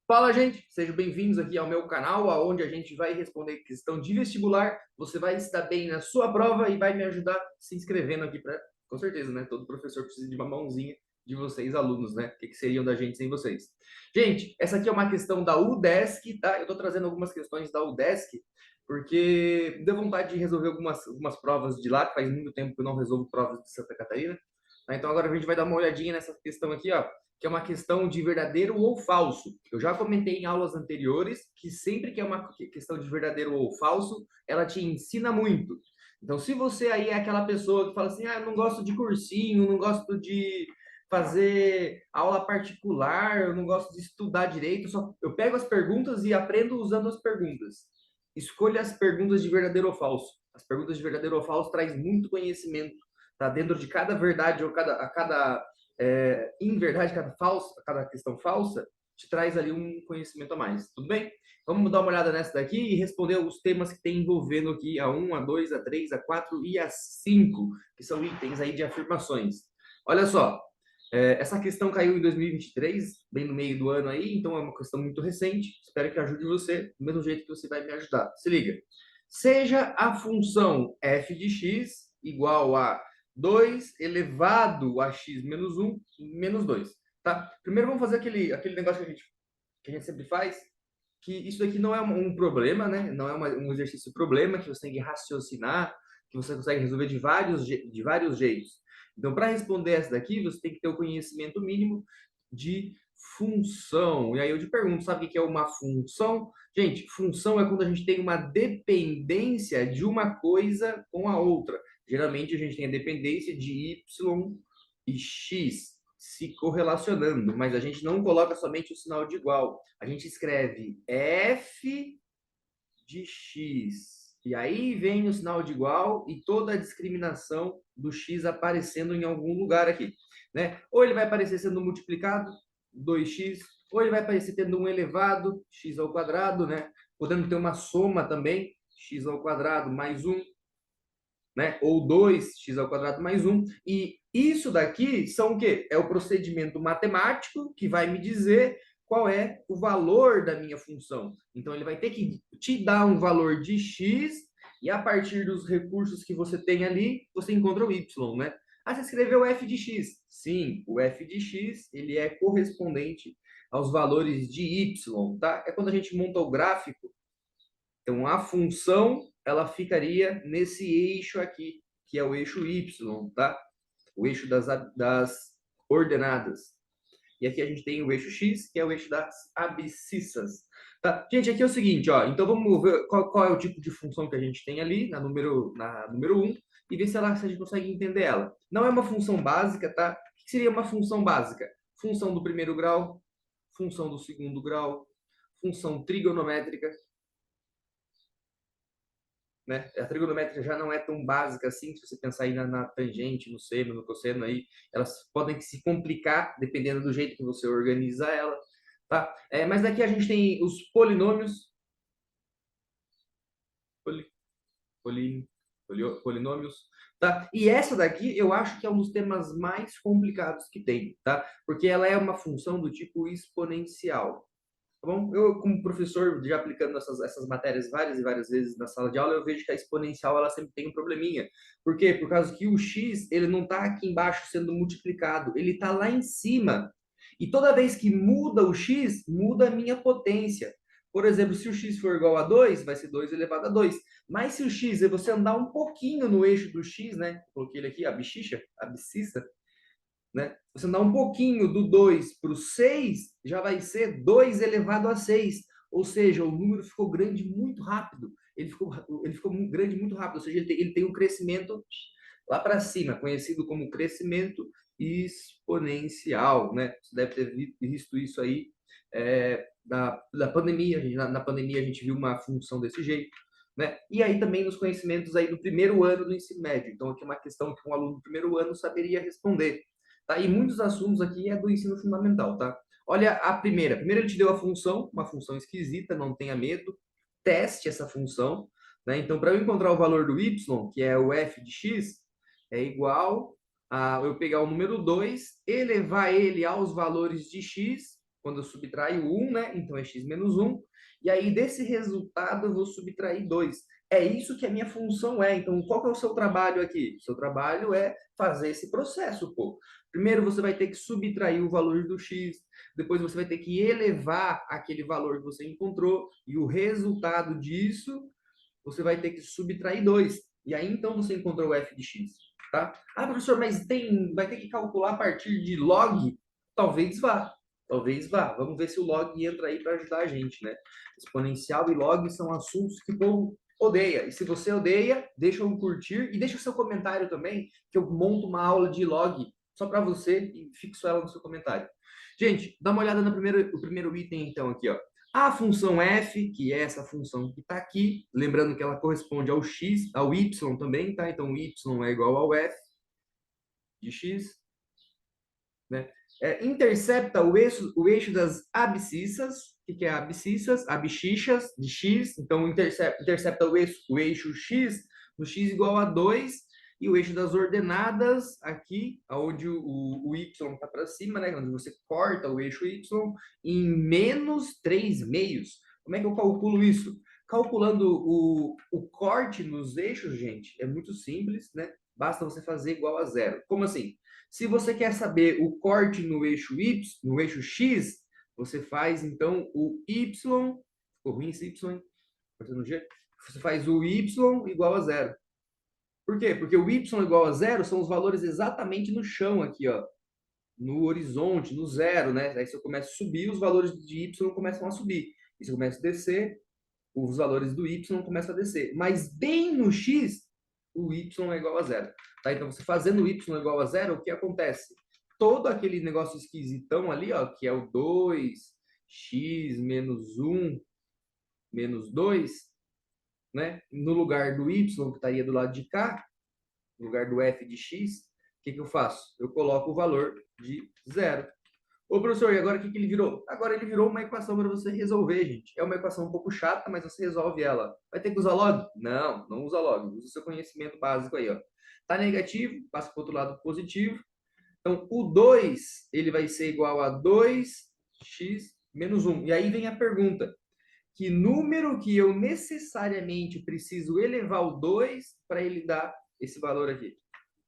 Fala, gente! Sejam bem-vindos aqui ao meu canal, onde a gente vai responder questão de vestibular. Você vai estar bem na sua prova e vai me ajudar se inscrevendo aqui para, com certeza, né? Todo professor precisa de uma mãozinha de vocês, alunos, né? O que seriam da gente sem vocês? Gente, essa aqui é uma questão da UDESC, tá? Eu estou trazendo algumas questões da UDESC porque deu vontade de resolver algumas provas de lá, que faz muito tempo que eu não resolvo provas de Santa Catarina. Tá? Então agora a gente vai dar uma olhadinha nessa questão aqui, ó, que é uma questão de verdadeiro ou falso. Eu já comentei em aulas anteriores que sempre que é uma questão de verdadeiro ou falso, ela te ensina muito. Então, se você aí é aquela pessoa que fala assim, ah, eu não gosto de cursinho, não gosto de fazer aula particular, eu não gosto de estudar direito, eu pego as perguntas e aprendo usando as perguntas. Escolha as perguntas de verdadeiro ou falso. As perguntas de verdadeiro ou falso traz muito conhecimento, tá? Dentro de cada verdade ou cada em verdade, cada questão falsa te traz ali um conhecimento a mais. Tudo bem? Vamos dar uma olhada nessa daqui e responder os temas que tem envolvendo aqui a 1, a 2, a 3, a 4 e a 5, que são itens aí de afirmações. Olha só, essa questão caiu em 2023, bem no meio do ano aí, então é uma questão muito recente. Espero que ajude você, do mesmo jeito que você vai me ajudar. Se liga. Seja a função f de x igual a 2 elevado a x menos 1 menos 2. Tá? Primeiro vamos fazer aquele negócio que a gente sempre faz, que isso aqui não é um problema, né? Não é um exercício problema que você tem que raciocinar, que você consegue resolver de vários jeitos. Então, para responder essa daqui, você tem que ter o conhecimento mínimo de função. E aí eu te pergunto, sabe o que é uma função? Gente, função é quando a gente tem uma dependência de uma coisa com a outra. Geralmente a gente tem a dependência de y e x se correlacionando, mas a gente não coloca somente o sinal de igual. A gente escreve f de x. E aí vem o sinal de igual e toda a discriminação do x aparecendo em algum lugar aqui, né? Ou ele vai aparecer sendo multiplicado, 2x, ou ele vai aparecer tendo um elevado, x ao quadrado, né? Podendo ter uma soma também, x ao quadrado mais 1, né? Ou 2x ao quadrado mais 1. E isso daqui são o quê? É o procedimento matemático que vai me dizer qual é o valor da minha função. Então, ele vai ter que te dar um valor de x e a partir dos recursos que você tem ali, você encontra o y, né? Ah, você escreveu f de x. Sim, o f de x, ele é correspondente aos valores de y, tá? É quando a gente monta o gráfico. Então, a função, ela ficaria nesse eixo aqui, que é o eixo y, tá? O eixo das ordenadas. E aqui a gente tem o eixo x, que é o eixo das abscissas. Tá? Gente, aqui é o seguinte, ó. Então, vamos ver qual é o tipo de função que a gente tem ali na número 1 e ver se a gente consegue entender ela. Não é uma função básica, tá? O que seria uma função básica? Função do primeiro grau, função do segundo grau, função trigonométrica, né? A trigonométria já não é tão básica assim, se você pensar aí na tangente, no seno, no cosseno, aí, elas podem se complicar dependendo do jeito que você organiza ela, tá? Mas daqui a gente tem os polinômios, poli, poli, polinômios, tá? E essa daqui eu acho que é um dos temas mais complicados que tem, tá? Porque ela é uma função do tipo exponencial. Tá bom? Eu, como professor, já aplicando essas matérias várias e várias vezes na sala de aula, eu vejo que a exponencial ela sempre tem um probleminha. Por quê? Por causa que o x ele não está aqui embaixo sendo multiplicado, ele está lá em cima. E toda vez que muda o x, muda a minha potência. Por exemplo, se o x for igual a 2, vai ser 2 elevado a 2. Mas se o x é você andar um pouquinho no eixo do x, né? Coloquei ele aqui, a abscissa, né? Você andar um pouquinho do 2 para o 6, já vai ser 2 elevado a 6. Ou seja, o número ficou grande muito rápido. Ele ficou grande muito rápido. Ou seja, ele tem um crescimento lá para cima, conhecido como crescimento exponencial, né? Você deve ter visto isso aí da pandemia. Na pandemia a gente viu uma função desse jeito. Né? E aí também nos conhecimentos aí do primeiro ano do ensino médio. Então, aqui é uma questão que um aluno do primeiro ano saberia responder. Tá? E muitos assuntos aqui é do ensino fundamental, tá? Olha a primeira. Primeiro ele te deu a função, uma função esquisita, não tenha medo. Teste essa função. Né? Então, para eu encontrar o valor do y, que é o f de x, é igual a eu pegar o número 2, elevar ele aos valores de x Quando eu subtraio 1, né? Então é x menos 1. E aí, desse resultado, eu vou subtrair 2. É isso que a minha função é. Então, qual que é o seu trabalho aqui? O seu trabalho é fazer esse processo, pô. Primeiro, você vai ter que subtrair o valor do x. Depois, você vai ter que elevar aquele valor que você encontrou. E o resultado disso, você vai ter que subtrair 2. E aí, então, você encontrou o f de x. Tá? Ah, professor, mas vai ter que calcular a partir de log? Talvez vá. Talvez vá. Vamos ver se o log entra aí para ajudar a gente, né? Exponencial e log são assuntos que o povo odeia. E se você odeia, deixa um curtir e deixa o seu comentário também, que eu monto uma aula de log só para você e fixo ela no seu comentário. Gente, dá uma olhada no primeiro item, então, aqui, ó. A função f, que é essa função que está aqui, lembrando que ela corresponde ao x, ao y também, tá? Então, y é igual ao f de x, né? Intercepta o eixo das abscissas. O que é abscissas? Abscissas de x. Então, intercepta o eixo x no x igual a 2 e o eixo das ordenadas aqui, onde o y está para cima, né? Onde você corta o eixo y em menos 3 meios. Como é que eu calculo isso? Calculando o corte nos eixos, gente, é muito simples, né? Basta você fazer igual a zero. Como assim? Se você quer saber o corte no eixo y, no eixo x, você faz então o y, ficou ruim esse y, hein? Você faz o y igual a zero. Por quê? Porque o y igual a zero são os valores exatamente no chão aqui, ó, no horizonte, no zero, né? Aí se eu começo a subir, os valores de y começam a subir. E se eu começo a descer, os valores do y começam a descer. Mas bem no x, o y é igual a zero. Tá? Então, você fazendo o y igual a zero, o que acontece? Todo aquele negócio esquisitão ali, ó, que é o 2x menos 1 menos 2, né? No lugar do y, que estaria do lado de cá, no lugar do f de x, o que eu faço? Eu coloco o valor de zero. Ô, professor, e agora o que ele virou? Agora ele virou uma equação para você resolver, gente. É uma equação um pouco chata, mas você resolve ela. Vai ter que usar log? Não, não usa log. Usa o seu conhecimento básico aí, ó. Tá negativo, passa para o outro lado positivo. Então, o 2, ele vai ser igual a 2x menos 1. E aí vem a pergunta. Que número que eu necessariamente preciso elevar o 2 para ele dar esse valor aqui?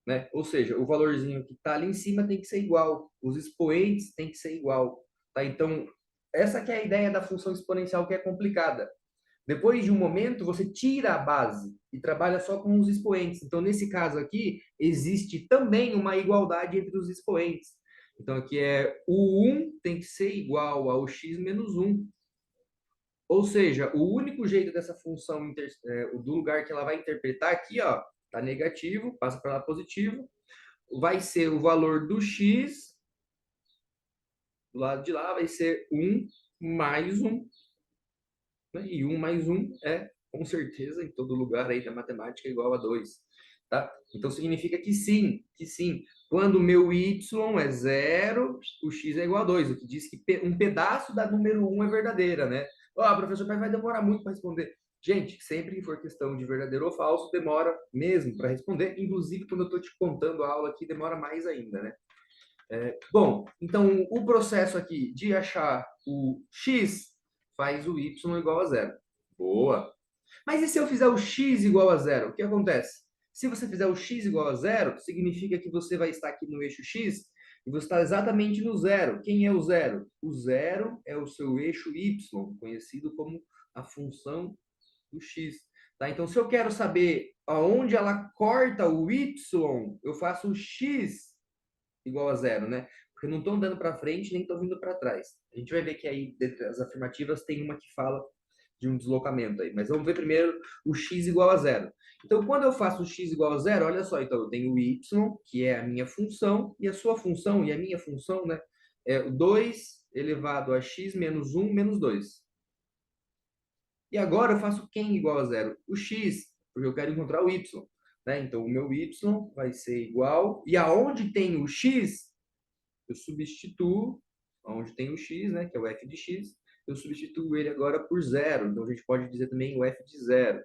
Né? Ou seja, o valorzinho que está ali em cima tem que ser igual, os expoentes tem que ser igual, tá? Então, essa que é a ideia da função exponencial que é complicada. Depois de um momento, você tira a base e trabalha só com os expoentes. Então, nesse caso aqui, existe também uma igualdade entre os expoentes. Então, aqui é o 1 tem que ser igual ao x menos 1. Ou seja, o único jeito dessa função, do lugar que ela vai interpretar aqui, ó, tá negativo, passa para lá positivo, vai ser o valor do x, do lado de lá vai ser 1 mais 1, né? E 1 mais 1 é, com certeza, em todo lugar aí da matemática, igual a 2. Tá? Então, significa que sim, quando o meu y é 0, o x é igual a 2, o que diz que um pedaço da número 1 é verdadeira, né? Ah, professor, mas vai demorar muito para responder. Gente, sempre que for questão de verdadeiro ou falso, demora mesmo para responder. Inclusive, quando eu estou te contando a aula aqui, demora mais ainda, né? Bom, então o processo aqui de achar o x faz o y igual a zero. Boa. Mas e se eu fizer o x igual a zero? O que acontece? Se você fizer o x igual a zero, significa que você vai estar aqui no eixo x e você está exatamente no zero. Quem é o zero? O zero é o seu eixo y, conhecido como a função do x. Tá? Então, se eu quero saber aonde ela corta o y, eu faço o x igual a zero, né? Porque não estou andando para frente nem estou vindo para trás. A gente vai ver que aí, dentre as afirmativas, tem uma que fala de um deslocamento aí. Mas vamos ver primeiro o x igual a zero. Então, quando eu faço o x igual a zero, olha só, então eu tenho o y, que é a minha função, e a sua função, e a minha função, né? É o 2 elevado a x menos 1 menos 2. E agora eu faço quem igual a zero? O x, porque eu quero encontrar o y. Né? Então, o meu y vai ser igual. E aonde tem o x, eu substituo, onde tem o x, né, que é o f de x, eu substituo ele agora por zero. Então, a gente pode dizer também o f de zero.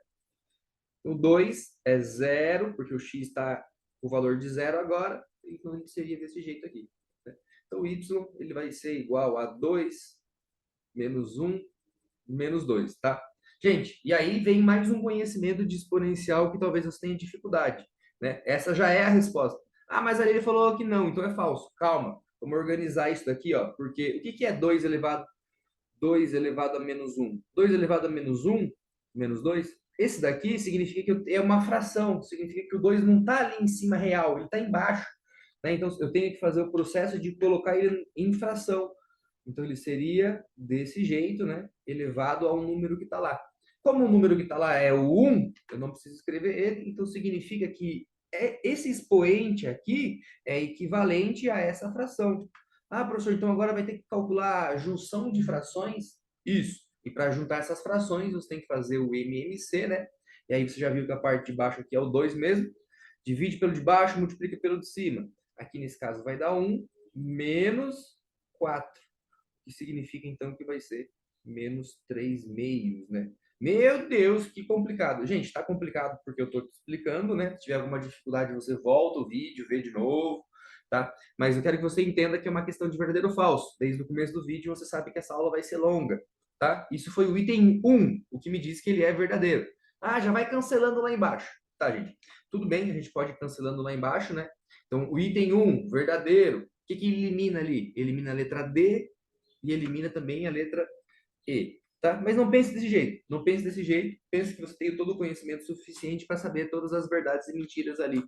O 2 é zero, porque o x está com o valor de zero agora, então ele seria desse jeito aqui. Né? Então, o y ele vai ser igual a 2 menos 1 menos 2, tá? Gente, e aí vem mais um conhecimento de exponencial que talvez você tenha dificuldade, né? Essa já é a resposta. Ah, mas ali ele falou que não, então é falso. Calma, vamos organizar isso daqui, ó, porque o que que é 2 elevado a menos 1? 2 elevado a menos 1, menos 2, esse daqui significa que é uma fração, significa que o 2 não está ali em cima real, ele está embaixo, né? Então, eu tenho que fazer o processo de colocar ele em fração. Então, ele seria desse jeito, né? Elevado a um número que está lá. Como o número que está lá é o 1, eu não preciso escrever ele, então significa que esse expoente aqui é equivalente a essa fração. Ah, professor, então agora vai ter que calcular a junção de frações? Isso. E para juntar essas frações, você tem que fazer o MMC, né? E aí você já viu que a parte de baixo aqui é o 2 mesmo. Divide pelo de baixo, multiplica pelo de cima. Aqui nesse caso vai dar 1 menos 4, que significa então que vai ser menos 3 meios, né? Meu Deus, que complicado. Gente, está complicado porque eu estou te explicando, né? Se tiver alguma dificuldade, você volta o vídeo, vê de novo, tá? Mas eu quero que você entenda que é uma questão de verdadeiro ou falso. Desde o começo do vídeo você sabe que essa aula vai ser longa, tá? Isso foi o item 1, o que me diz que ele é verdadeiro. Ah, já vai cancelando lá embaixo. Tá, gente? Tudo bem, a gente pode ir cancelando lá embaixo, né? Então, o item 1, verdadeiro. O que que elimina ali? Elimina a letra D e elimina também a letra E. Tá? Mas não pense desse jeito. Não pense desse jeito. Pense que você tem todo o conhecimento suficiente para saber todas as verdades e mentiras ali,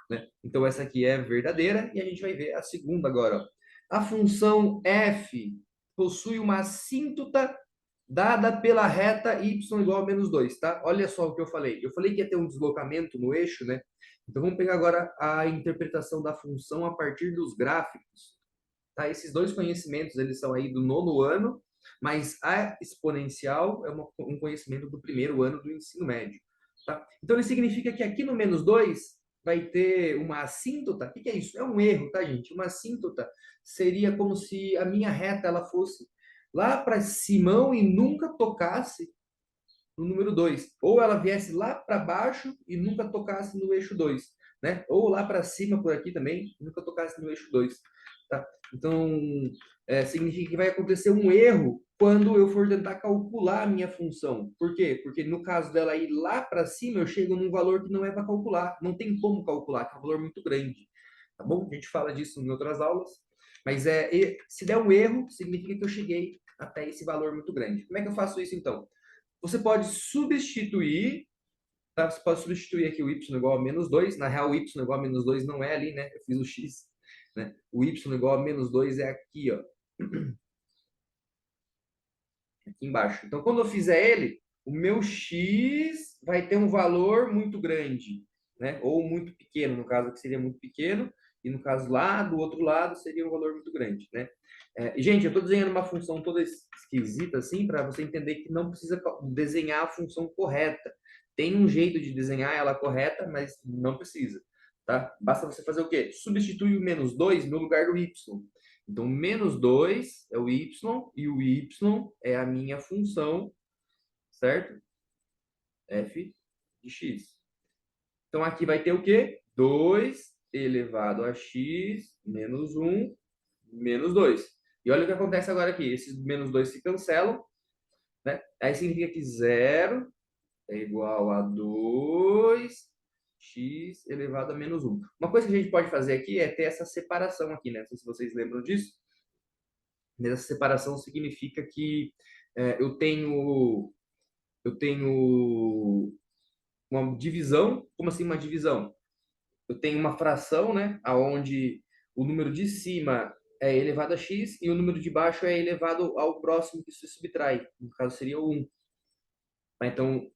né? Então, essa aqui é verdadeira e a gente vai ver a segunda agora. Ó. A função f possui uma assíntota dada pela reta y igual a menos 2, tá? Olha só o que eu falei. Eu falei que ia ter um deslocamento no eixo, né? Então, vamos pegar agora a interpretação da função a partir dos gráficos. Tá? Esses dois conhecimentos, eles são aí do 9º ano, mas a exponencial é um conhecimento do 1º ano do ensino médio. Tá? Então, ele significa que aqui no menos 2 vai ter uma assíntota. O que é isso? É um erro, tá, gente? Uma assíntota seria como se a minha reta ela fosse lá para Simão e nunca tocasse no número 2. Ou ela viesse lá para baixo e nunca tocasse no eixo 2. Né? Ou lá para cima por aqui também e nunca tocasse no eixo 2. Tá? Então, significa que vai acontecer um erro quando eu for tentar calcular a minha função. Por quê? Porque no caso dela ir lá para cima, eu chego num valor que não é para calcular. Não tem como calcular, que é um valor muito grande. Tá bom? A gente fala disso em outras aulas. Mas se der um erro, significa que eu cheguei até esse valor muito grande. Como é que eu faço isso então? Você pode substituir, tá? Você pode substituir aqui o y igual a menos 2. Na real, o y igual a menos 2 não é ali, né? Eu fiz o x. Né? O y igual a menos 2 é aqui, ó. Aqui embaixo. Então, quando eu fizer ele, o meu x vai ter um valor muito grande, né? Ou muito pequeno, no caso, que seria muito pequeno. E no caso lá, do outro lado, seria um valor muito grande, né? Gente, eu estou desenhando uma função toda esquisita, assim, para você entender que não precisa desenhar a função correta. Tem um jeito de desenhar ela correta, mas não precisa, tá? Basta você fazer o quê? Substituir o menos 2 no lugar do y. Então, menos 2 é o y, e o y é a minha função, certo? F de x. Então, aqui vai ter o quê? 2 elevado a x menos 1 menos 2. E olha o que acontece agora aqui. Esses menos 2 se cancelam, né? Aí significa que 0 é igual a 2x elevado a menos 1. Uma coisa que a gente pode fazer aqui é ter essa separação aqui, né? Não sei se vocês lembram disso. Mas essa separação significa que eu tenho uma divisão. Como assim uma divisão? Eu tenho uma fração, né? Onde o número de cima é elevado a x e o número de baixo é elevado ao próximo que se subtrai. No caso, seria o 1. Então,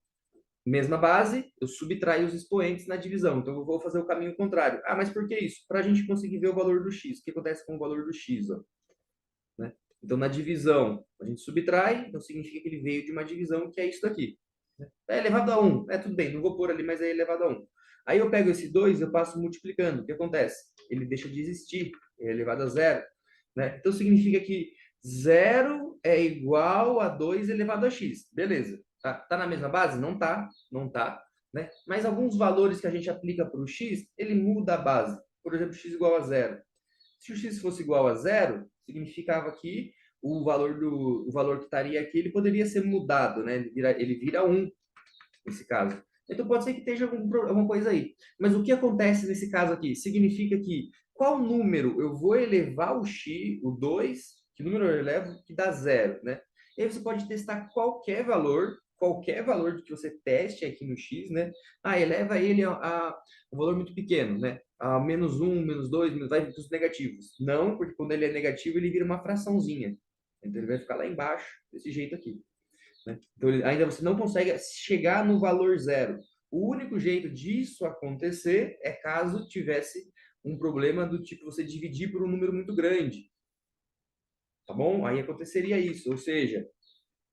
mesma base, eu subtraio os expoentes na divisão. Então, eu vou fazer o caminho contrário. Ah, mas por que isso? Para a gente conseguir ver o valor do x. O que acontece com o valor do x? Ó? Né? Então, na divisão, a gente subtrai, então significa que ele veio de uma divisão que é isso daqui. É elevado a 1. Tudo bem, não vou pôr ali, mas é elevado a 1. Aí eu pego esse 2 e eu passo multiplicando. O que acontece? Ele deixa de existir, é elevado a 0. Né? Então, significa que 0 é igual a 2 elevado a x. Beleza. Tá na mesma base? Não tá. Não tá. Né? Mas alguns valores que a gente aplica para o x, ele muda a base. Por exemplo, x igual a 0. Se o x fosse igual a zero, significava que o valor que estaria aqui, ele poderia ser mudado, né? Ele vira 1, nesse caso. Então pode ser que esteja alguma coisa aí. Mas o que acontece nesse caso aqui? Significa que qual número eu vou elevar o x, o 2, que número eu elevo que dá zero, né? E aí você pode testar qualquer valor que você teste aqui no x, né? Ah, eleva ele a um valor muito pequeno, né? A menos 1, menos 2, vai para os negativos. Não, porque quando ele é negativo, ele vira uma fraçãozinha. Então ele vai ficar lá embaixo, desse jeito aqui. Né? Então, ainda você não consegue chegar no valor zero. O único jeito disso acontecer é caso tivesse um problema do tipo você dividir por um número muito grande. Tá bom? Aí aconteceria isso, ou seja,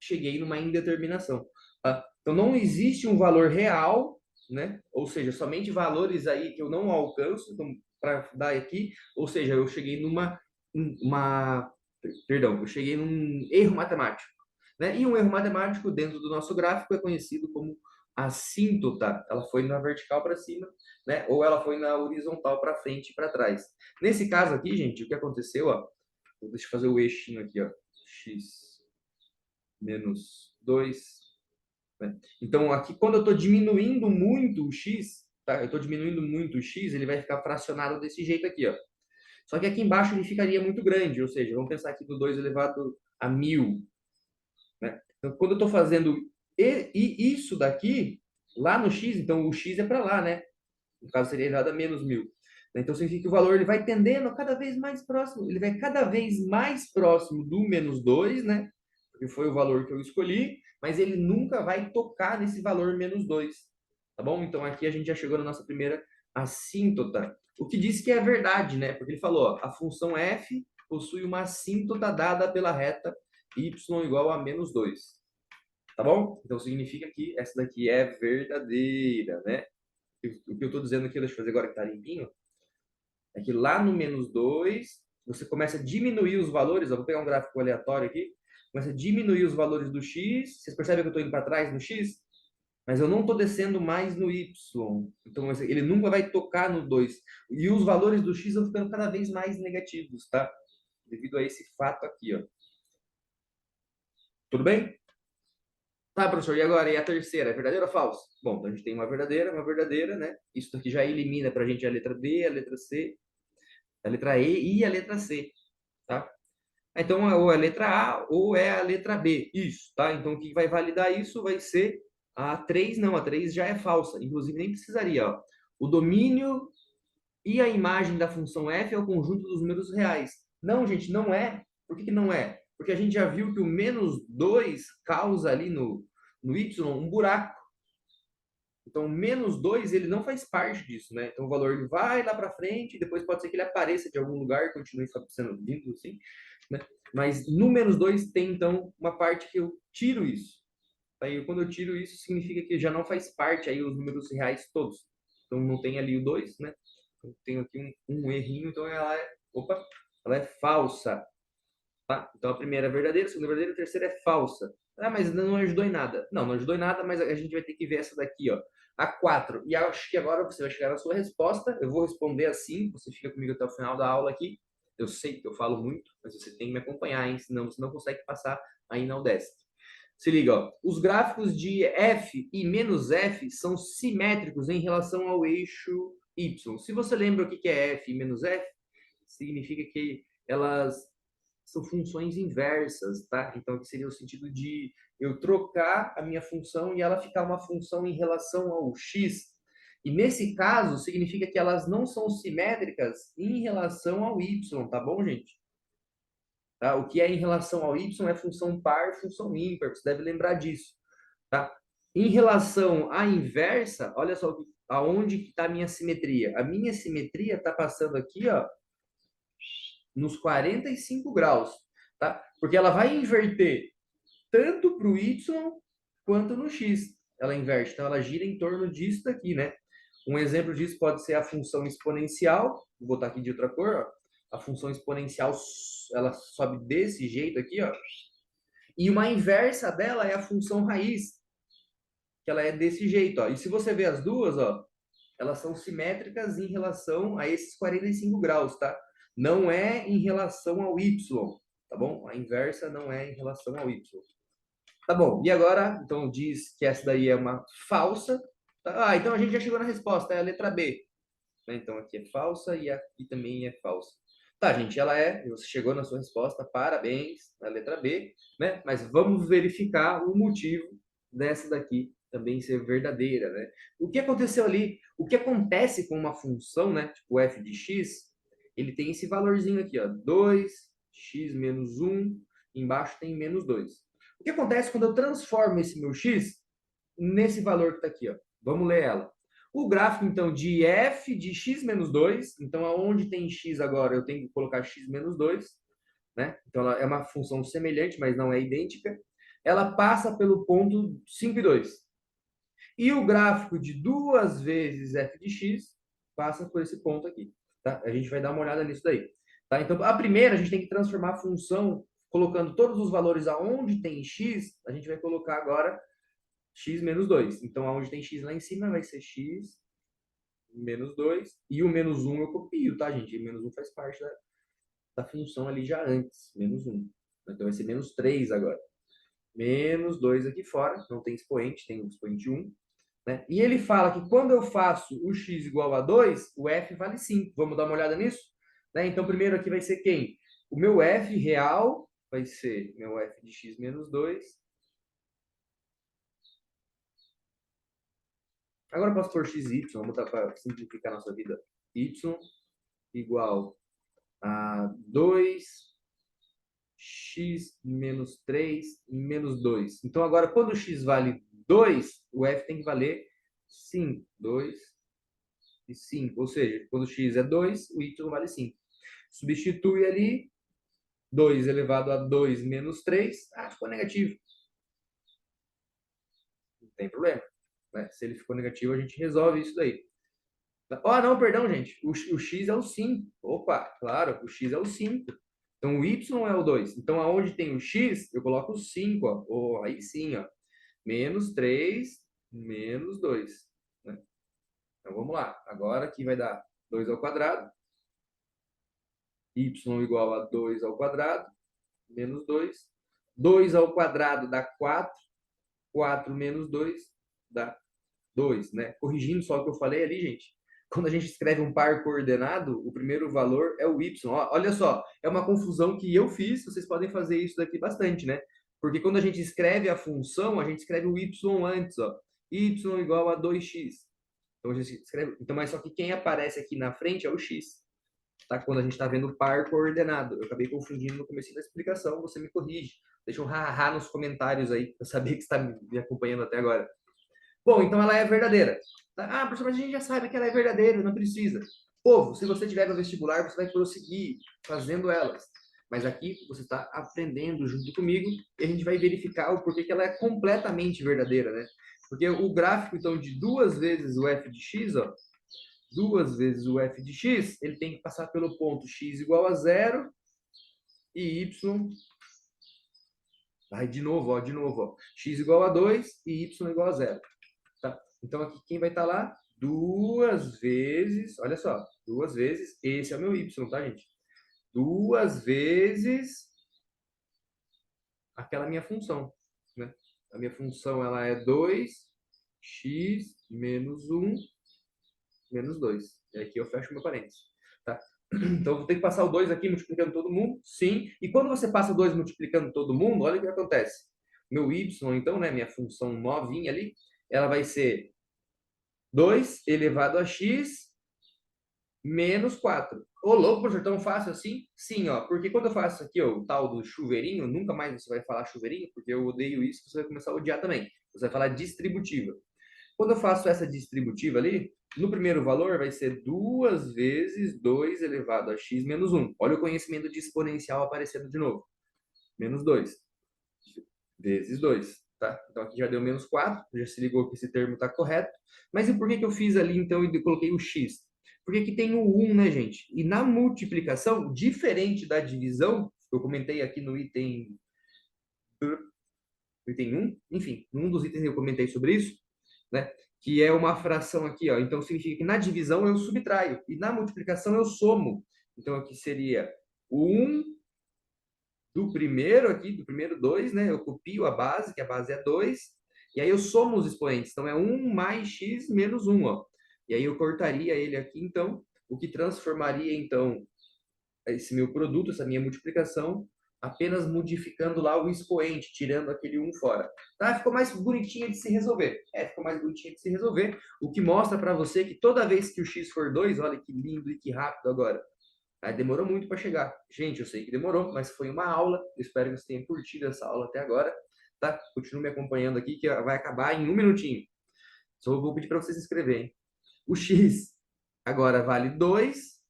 cheguei numa indeterminação. Tá? Então, não existe um valor real, né? Ou seja, somente valores aí que eu não alcanço para dar aqui, ou seja, eu cheguei eu cheguei num erro matemático. Né? E um erro matemático dentro do nosso gráfico é conhecido como assíntota. Ela foi na vertical para cima, né? Ou ela foi na horizontal para frente e para trás. Nesse caso aqui, gente, o que aconteceu, ó, deixa eu fazer o eixinho aqui, ó, x menos 2. Né? Então, aqui, quando eu estou diminuindo muito o x, tá? Eu estou diminuindo muito o x, ele vai ficar fracionado desse jeito aqui, ó. Só que aqui embaixo ele ficaria muito grande, ou seja, vamos pensar aqui do 2 elevado a 1000. Né? Então, quando eu estou fazendo isso daqui, lá no x, então o x é para lá, né? No caso, seria elevado a menos 1000. Então, significa que o valor ele vai tendendo cada vez mais próximo. Ele vai cada vez mais próximo do menos 2, né? Porque foi o valor que eu escolhi, mas ele nunca vai tocar nesse valor menos 2. Tá bom? Então, aqui a gente já chegou na nossa primeira assíntota. O que diz que é verdade, né? Porque ele falou, ó, a função f possui uma assíntota dada pela reta y igual a menos 2. Tá bom? Então, significa que essa daqui é verdadeira, né? O que eu estou dizendo aqui, deixa eu fazer agora que está limpinho, é que lá no menos 2, você começa a diminuir os valores. Eu vou pegar um gráfico aleatório aqui. Começa a diminuir os valores do x. Vocês percebem que eu estou indo para trás no x? Mas eu não estou descendo mais no y. Então, ele nunca vai tocar no 2. E os valores do x vão ficando cada vez mais negativos, tá? Devido a esse fato aqui, ó. Tudo bem? Tá, professor, e agora? E a terceira? É verdadeira ou falsa? Bom, então a gente tem uma verdadeira, né? Isso aqui já elimina para a gente a letra B, a letra C, a letra E e a letra C, tá? Então, ou é a letra A ou é a letra B. Isso, tá? Então, o que vai validar isso vai ser a 3, não, a 3 já é falsa. Inclusive, nem precisaria, ó. O domínio e a imagem da função f é o conjunto dos números reais. Não, gente, não é. Por que não é? Porque a gente já viu que o menos 2 causa ali no y um buraco. Então, menos 2, ele não faz parte disso, né? Então, o valor ele vai lá para frente, depois pode ser que ele apareça de algum lugar e continue sendo vindo assim, né? Mas no menos 2 tem, então, uma parte que eu tiro isso. Aí, quando eu tiro isso, significa que já não faz parte aí os números reais todos. Então, não tem ali o 2, né? Então, tenho aqui um errinho, então ela é falsa. Tá? Então, a primeira é verdadeira, a segunda é verdadeira, a terceira é falsa. Ah, mas não ajudou em nada. Não ajudou em nada, mas a gente vai ter que ver essa daqui, ó. A 4. E acho que agora você vai chegar na sua resposta. Eu vou responder assim. Você fica comigo até o final da aula aqui. Eu sei que eu falo muito, mas você tem que me acompanhar, hein? Senão você não consegue passar aí na UDESC. Se liga, ó. Os gráficos de f e menos f são simétricos em relação ao eixo y. Se você lembra o que é f e menos f, significa que elas são funções inversas, tá? Então, que seria o sentido de eu trocar a minha função e ela ficar uma função em relação ao x. E nesse caso, significa que elas não são simétricas em relação ao y, tá bom, gente? Tá? O que é em relação ao y é função par, função ímpar, você deve lembrar disso, tá? Em relação à inversa, olha só aonde que está a minha simetria. A minha simetria está passando aqui, ó, nos 45 graus, tá? Porque ela vai inverter tanto para o y quanto no x. Ela inverte, então ela gira em torno disso daqui, né? Um exemplo disso pode ser a função exponencial. Vou botar aqui de outra cor, ó. A função exponencial, ela sobe desse jeito aqui, ó. E uma inversa dela é a função raiz, que ela é desse jeito, ó. E se você ver as duas, ó, elas são simétricas em relação a esses 45 graus, tá? não é em relação ao y, tá bom? A inversa não é em relação ao y. Tá bom, e agora, então diz que essa daí é uma falsa. Tá? Ah, então a gente já chegou na resposta, é a letra B. Né? Então aqui é falsa e aqui também é falsa. Tá, gente, ela é, você chegou na sua resposta, parabéns, na letra B, né? Mas vamos verificar o motivo dessa daqui também ser verdadeira, né? O que aconteceu ali? O que acontece com uma função, né? Tipo f de x, ele tem esse valorzinho aqui, ó, 2x menos 1, embaixo tem menos 2. O que acontece quando eu transformo esse meu x nesse valor que está aqui, ó? Vamos ler ela. O gráfico, então, de f de x menos 2, então, aonde tem x agora, eu tenho que colocar x menos 2, né? Então, ela é uma função semelhante, mas não é idêntica. Ela passa pelo ponto 5 e 2. E o gráfico de 2 vezes f de x passa por esse ponto aqui. Tá? A gente vai dar uma olhada nisso daí. Tá? Então, a primeira, a gente tem que transformar a função, colocando todos os valores aonde tem x, a gente vai colocar agora x menos 2. Então, aonde tem x lá em cima vai ser x menos 2. E o menos 1 eu copio, tá, gente? E menos 1 faz parte da função ali já antes. Menos 1. Então, vai ser menos 3 agora. Menos 2 aqui fora. Não tem expoente, tem o expoente 1. Né? E ele fala que quando eu faço o x igual a 2, o f vale 5. Vamos dar uma olhada nisso? Né? Então, primeiro aqui vai ser quem? O meu f real vai ser meu f de x menos 2. Agora eu posso pôr xy, vamos botar para simplificar a nossa vida. Y igual a 2x menos 3 menos 2. Então, agora, quando o x vale 2, o f tem que valer 5. 2 e 5. Ou seja, quando o x é 2, o y vale 5. Substitui ali 2 elevado a 2 menos 3. Ah, ficou negativo. Não tem problema. Né? Se ele ficou negativo, a gente resolve isso daí. Ah, não, perdão, gente. O x é o 5. Opa, claro, o x é o 5. Então, o y é o 2. Então, aonde tem o x, eu coloco o 5. Ó. Oh, aí sim, ó. Menos 3, menos 2. Né? Então, vamos lá. Agora aqui vai dar 2 ao quadrado. Y igual a 2 ao quadrado, menos 2. 2 ao quadrado dá 4. 4 menos 2 dá 2, né? Corrigindo só o que eu falei ali, gente. Quando a gente escreve um par coordenado, o primeiro valor é o y. Olha só, é uma confusão que eu fiz, vocês podem fazer isso daqui bastante, né? Porque quando a gente escreve a função, a gente escreve o y antes, ó. Y igual a 2x. Então, a gente escreve... então, mas só que quem aparece aqui na frente é o x. Tá? Quando a gente está vendo par coordenado. Eu acabei confundindo no começo da explicação, você me corrige. Deixa um ha-ha nos comentários aí, para saber que está me acompanhando até agora. Bom, então ela é verdadeira. Ah, professor, mas a gente já sabe que ela é verdadeira, não precisa. Povo, se você tiver no vestibular, você vai prosseguir fazendo elas. Mas aqui você está aprendendo junto comigo e a gente vai verificar o porquê que ela é completamente verdadeira, né? Porque o gráfico, então, de 2 vezes o f de x, ó, 2 vezes o f de x, ele tem que passar pelo ponto x igual a 0 e y... Vai de novo, ó, x igual a 2 e y igual a 0. Tá? Então, aqui quem vai estar lá? 2 vezes, olha só, 2 vezes, esse é o meu y, tá, gente? 2 vezes aquela minha função, né? A minha função, ela é 2x menos 1 menos 2. E aqui eu fecho meu parênteses, tá? Então, eu vou ter que passar o 2 aqui multiplicando todo mundo, sim. E quando você passa o 2 multiplicando todo mundo, olha o que acontece. Meu y, então, né, minha função novinha ali, ela vai ser 2 elevado a x menos 4. Ô, louco, professor, tão fácil assim? Sim, ó, porque quando eu faço aqui, ó, o tal do chuveirinho, nunca mais você vai falar chuveirinho, porque eu odeio isso, você vai começar a odiar também. Você vai falar distributiva. Quando eu faço essa distributiva ali, no primeiro valor vai ser 2 vezes 2 elevado a x menos 1. Olha o conhecimento de exponencial aparecendo de novo. Menos 2 vezes 2. Tá? Então aqui já deu menos 4, já se ligou que esse termo está correto. Mas e por que eu fiz ali, então, e coloquei o x? Porque aqui tem o 1, né, gente? E na multiplicação, diferente da divisão, eu comentei aqui no item 1, enfim, num dos itens eu comentei sobre isso, né? Que é uma fração aqui, ó. Então significa que na divisão eu subtraio e na multiplicação eu somo. Então, aqui seria o 1 do primeiro aqui, do primeiro 2, né? Eu copio a base, que a base é 2, e aí eu somo os expoentes. Então, é 1 mais x menos 1, ó. E aí eu cortaria ele aqui, então, o que transformaria, então, esse meu produto, essa minha multiplicação, apenas modificando lá o expoente, tirando aquele 1 fora. Tá? Ficou mais bonitinho de se resolver. Ficou mais bonitinho de se resolver, o que mostra para você que toda vez que o x for 2, olha que lindo e que rápido agora. Aí demorou muito para chegar. Gente, eu sei que demorou, mas foi uma aula. Eu espero que você tenha curtido essa aula até agora. Tá? Continue me acompanhando aqui, que vai acabar em um minutinho. Só vou pedir para você se inscrever, hein? O x agora vale 2,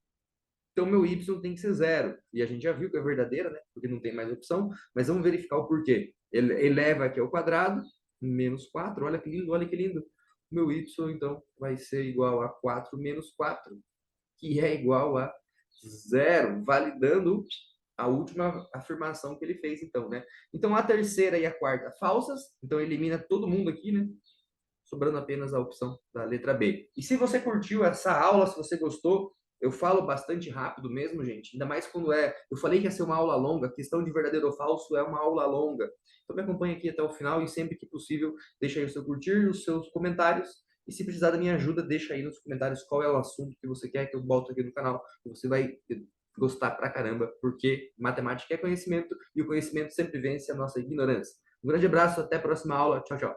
então meu y tem que ser 0. E a gente já viu que é verdadeira, né? Porque não tem mais opção. Mas vamos verificar o porquê. Ele eleva aqui ao quadrado, menos 4. Olha que lindo, olha que lindo. O meu y, então, vai ser igual a 4 menos 4, que é igual a 0, validando a última afirmação que ele fez, então, né? Então, a terceira e a quarta falsas. Então, elimina todo mundo aqui, né? Sobrando apenas a opção da letra B. E se você curtiu essa aula, se você gostou, eu falo bastante rápido mesmo, gente. Ainda mais quando eu falei que ia ser uma aula longa, a questão de verdadeiro ou falso é uma aula longa. Então me acompanhe aqui até o final e sempre que possível, deixa aí o seu curtir, os seus comentários. E se precisar da minha ajuda, deixa aí nos comentários qual é o assunto que você quer que eu boto aqui no canal. E você vai gostar pra caramba, porque matemática é conhecimento e o conhecimento sempre vence a nossa ignorância. Um grande abraço, até a próxima aula. Tchau, tchau.